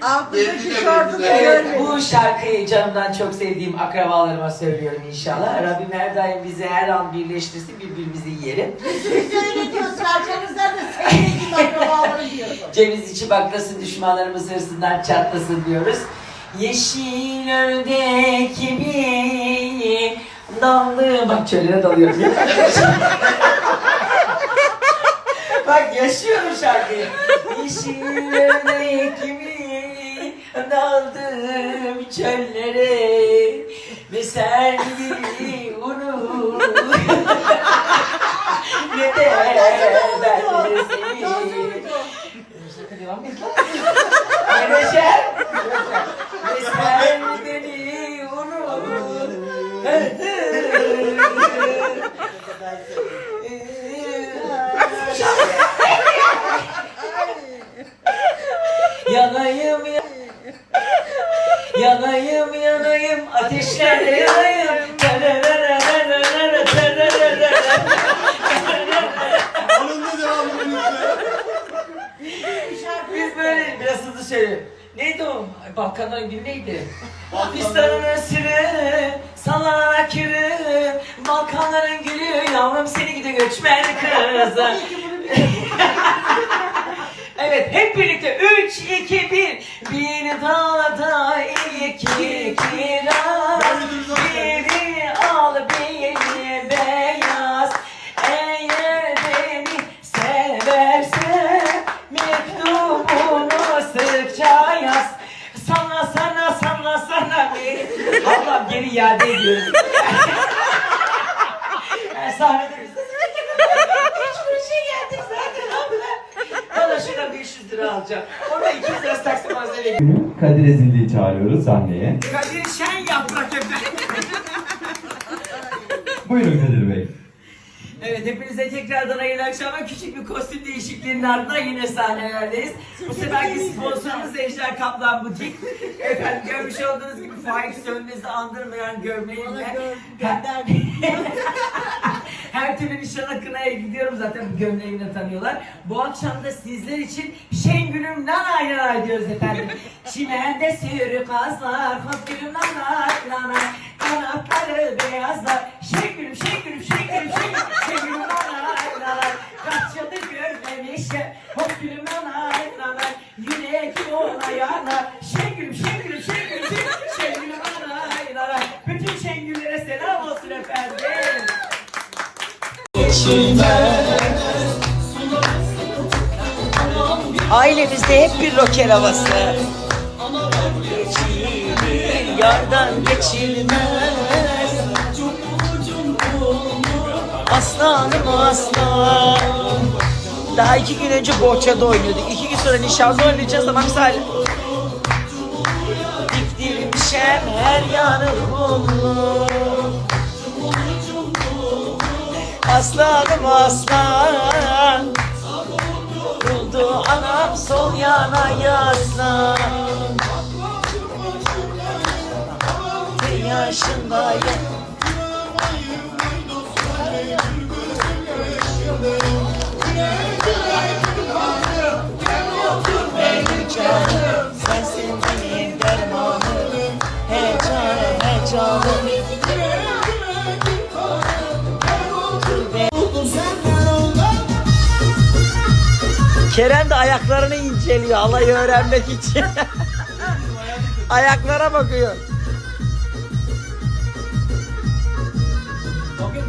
Altındaki şortu da görmedim. Bu şarkıyı canımdan çok sevdiğim akrabalarıma söylüyorum inşallah. Rabbim her daim bizi her an birleştirsin, birbirimizi yiyelim. Siz öyle diyorsun, arkanızdan da sevdiğim akrabaları diyorsun. Ceviz içi baklasın, düşmanlarımız hırsından çatlasın diyoruz. Yeşil ördek gibi dallı... Bak çöllere dalıyorum. Bak yaşıyorum şarkıyı. Yeşil ördek gibi daldım çöllere ve serdi unu ne de ben de seni. Şarkı devam et lan. Menajer ve serdi unu yanayım yanayım yanayım ateşlerde yanayım. Onun da devamını Biz böyle biraz hızlı söylüyoruz. Neydi o? Balkanların günü neydi? Pakistan'ın esiri, sallanarak yürü. Balkanların gülü, yavrum seni gidi göçmen kız. Evet, hep birlikte 3, 2, 1. Bir dağda iki kiraz. Biri al, biri beyaz. Eğer beni seversen mektubunu sıkça yaz. Sana beni. Allah'ım geri iade ediyorum. Ben sahnede hiç bir şey geldik zaten abla. Bana şuradan 500 lira alacağım. Orada 200 lira taksi malzeme. Kadir Ezildi'yi çağırıyoruz sahneye. Kadir şen yaprak efendim. Buyurun Kadir Bey. Evet, hepinize tekrardan hayırlı akşamlar. Küçük bir kostüm değişikliğinin ardından yine sahnelerdeyiz. Bu seferki sponsorumuz Ejder Kaplan Butik. Efendim görmüş olduğunuz gibi Faik Sönmez'i andırmayan gömleğimle her türlü nişana kınaya gidiyorum, zaten bu gömleğimle tanıyorlar. Bu akşam da sizler için Şengül'üm nanay nanay diyoruz efendim. Çimende sürü kazlar, kostümüm nanay nanay, kanatları beyazlar. Şengül'üm Şengül'üm Şengül'üm Şengül'üm nanay nanay, kaç yıldır görmemişim. Kostümüm nanay nanay, yürek ona yanar. Şengül'üm Şengül'üm Şengül'üm Şengül'üm nanay nanay. Bütün Şengül'lere selam olsun efendim. Ailemizde hep bir rocker havası. Geçilir, yardan geçilmez. Aslanım aslan. Daha 2 gün önce bohçada oynuyorduk. 2 gün sonra nişanda oynayacağız ama misal. Diktirmişem her yanı kumlu. Aslanım aslan. Buldu anam sol yana yaslan. Bir yaşındayım. Benim canım sensin benim dermanım. He canım he canım. Kerem de ayaklarını inceliyor alayı öğrenmek için. Ayaklara bakıyor. Bakın